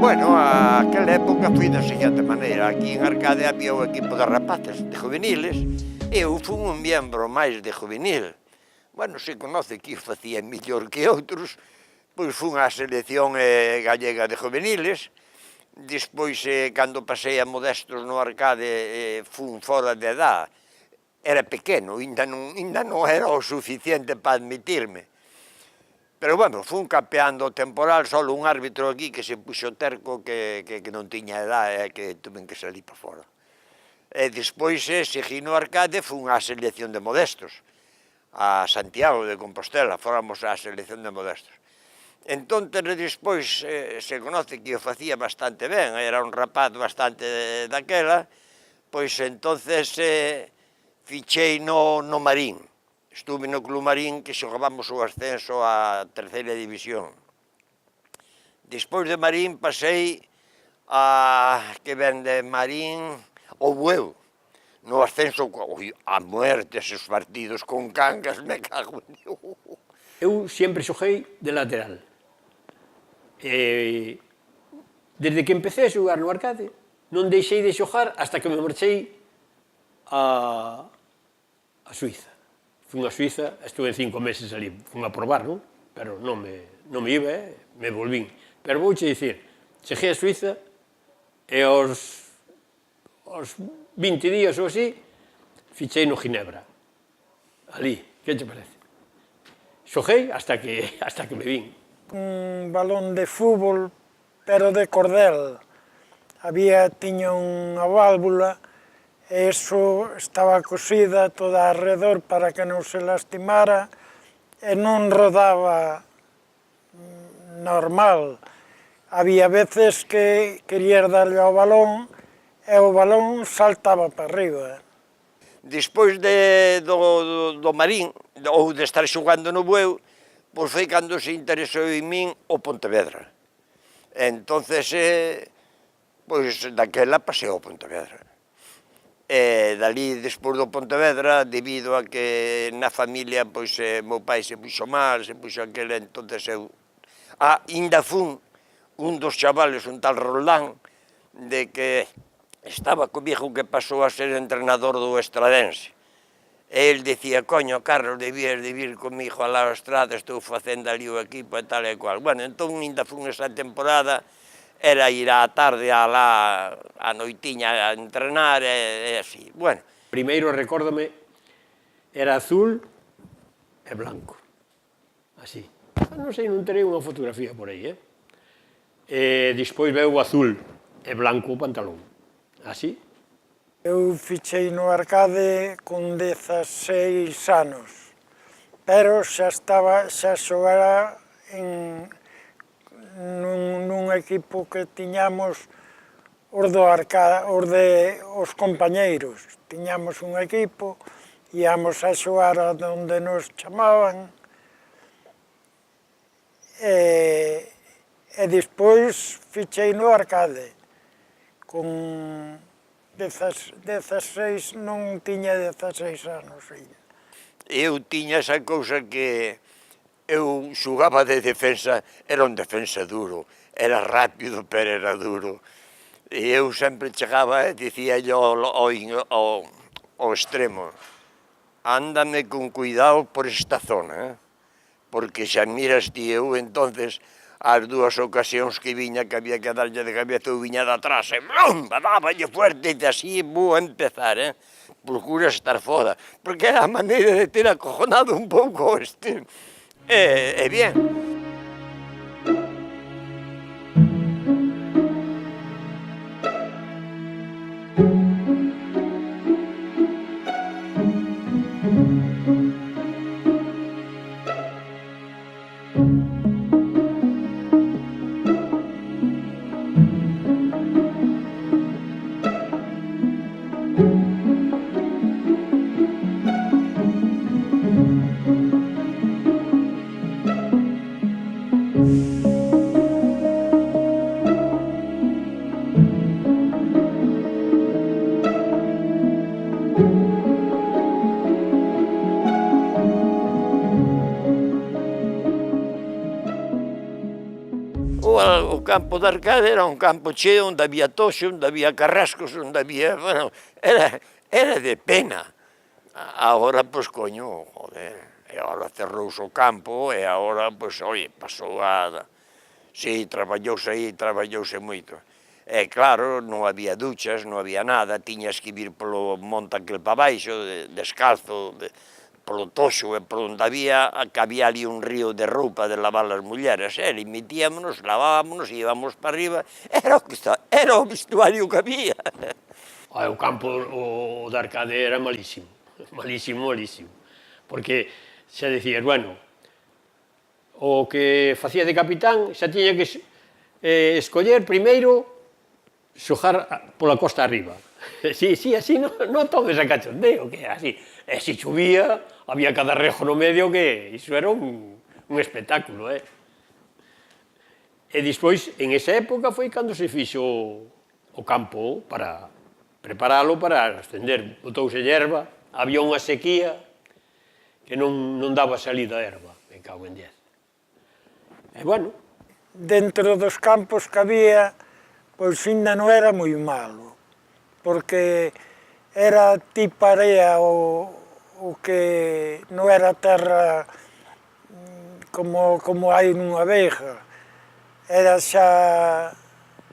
Bueno, aquela época foi da seguinte maneira. Aquí en Arcade había o equipo de rapaces, de juveniles, e eu fui un miembro máis de juvenil. Bueno, se conoce que eu facía mellor que outros, pois fui á selección gallega de juveniles. Despois, cando pasei a Modestos no Arcade, fun fora de edad. Era pequeno, ainda non era o suficiente para admitirme. Pero, bueno, fun campeando o temporal, só un árbitro aquí que se puxo terco que non tiña edad e que tuven que salir para fora. E despois, seguí no Arcade, fun á selección de Modestos, a Santiago de Compostela, fóramos á selección de Modestos. Entón, despois, se conoce que o facía bastante ben, era un rapaz bastante daquela, pois entonces fichei no Marín. Estuve no Club Marín, que xogábamos o ascenso á terceira división. Despois de Marín pasei a que ven de Marín ao Bueu, no ascenso a muerte, esos partidos con Cangas, me cago en Dios. Eu sempre xoguei de lateral. Desde que empecé a xogar no Arcade, non deixei de xogar hasta que me marchei a Suiza. Fun a Suiza, estuve 5 meses ali, fun a probar, non? Pero non me iba, me volvín. Pero vouche dicir, cheguei a Suiza e aos 20 días ou así, fichei no Ginebra. Ali, que te parece? Xoguei hasta que me vin. Un balón de fútbol, pero de cordel. Tiña unha válvula, e iso estaba cosida toda alrededor para que non se lastimara e non rodaba normal. Había veces que querías darlle ao balón e o balón saltaba para arriba. Despois do Marín, ou de estar xogando no Bueu, pois foi cando se interesou en min o Pontevedra. Entonces, pois daquela pasei ao Pontevedra. E dali, despois do Pontevedra, debido a que na familia, pois, meu pai se puxo mal, se puxo aquele, entonces eu... Ainda fun un dos chavales, un tal Roldán, de que estaba comigo que pasou a ser entrenador do Estradense. E el dicía, coño, Carlos, debías de vir comigo alá ao Estrada, estou facendo ali o equipo e tal e cual. Bueno, entón, ainda fun esa temporada, era ir á tarde alá, a noitiña a entrenar e así, bueno. Primeiro, recórdame, era azul e blanco, así. Non sei, non terei unha fotografía por aí, E despois veu o azul e blanco o pantalón, así. Eu fichei no Arcade con 16 anos, pero xa xogara nun equipo que tiñamos os compañeiros. Tiñamos un equipo, íamos a xogar onde nos chamaban, e despois fichei no Arcade. Con 16, non tiña 16 anos. Eu tiña esa cousa que eu xugaba de defensa, era un defensa duro, era rápido, pero era duro. E eu sempre chegaba e dicía ao extremo, ándame con cuidado por esta zona, porque xa miras ti eu, entonces, as dúas ocasións que viña, que había que darlle de cabeza, eu viña de atrás, e dáballe fuerte, e así vou a empezar, procura estar fora, porque era a maneira de ter acojonado un pouco este. E bien. campo de Arcade era un campo cheo onde había toxo, onde había carrascos, onde había... Bueno, era de pena. Agora, pois, coño, joder, e agora cerrouse o campo, e agora, pois, oi, pasou a... Si, traballouse moito. E claro, non había duchas, non había nada, tiñas que vir polo monte aquel para baixo, descalzo, polo toxo, e por onde había, que había ali un río de roupa de lavar as mulleres, e ali metíamonos, lavábamos, íbamos para arriba, era o vestuario que había. O campo o de Arcade era malísimo, malísimo, porque xa decías, bueno, o que facía de capitán xa tiña que escoller primeiro xogar pola costa arriba. Sí, así non tomes a cachondeo, que era así. E se chovía, había cada rejo no medio que iso era un espectáculo, E despois, en esa época, foi cando se fixo o campo para preparalo para ascender. Botouse hierba, había unha sequía que non daba salida a erva, me cago en 10. E, bueno... Dentro dos campos que había, pois ainda non era moi malo, porque era tipo area o que non era terra como hai nunha veiga. Era xa,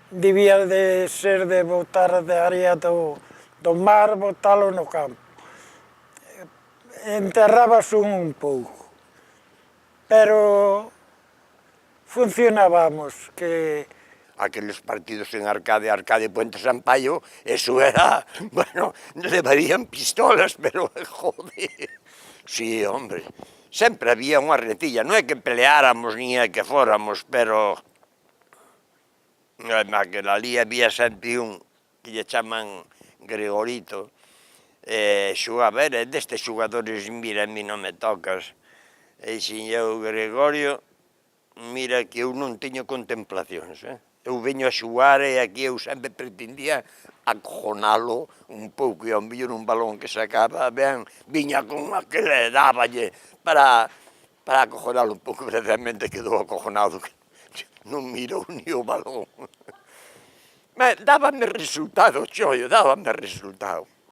debía de ser de botar de area do mar, botalo no campo. Enterrabas un pouco, pero funcionábamos, que... Aqueles partidos en Arcade Puente Sampaio, eso era, bueno, levarían pistolas, pero, joder, sí, hombre, sempre había unha retilla, non é que peleáramos, ni é que fóramos, pero, naquela ali había sempre un que lle chaman Gregorito, xogaba, era destes xogadores, mira, a mí non me tocas, e xin eu, Gregorio, mira que eu non teño contemplacións, eu veño a xogar e aquí eu sempre pretendía acojonalo un pouco, e ao mellor un balón que sacaba, ben, viña con aquele, dáballe para acojonalo un pouco, verdadeiramente quedou acojonado, non mirou ni o balón. Dábame resultado, chollo, dábame resultado.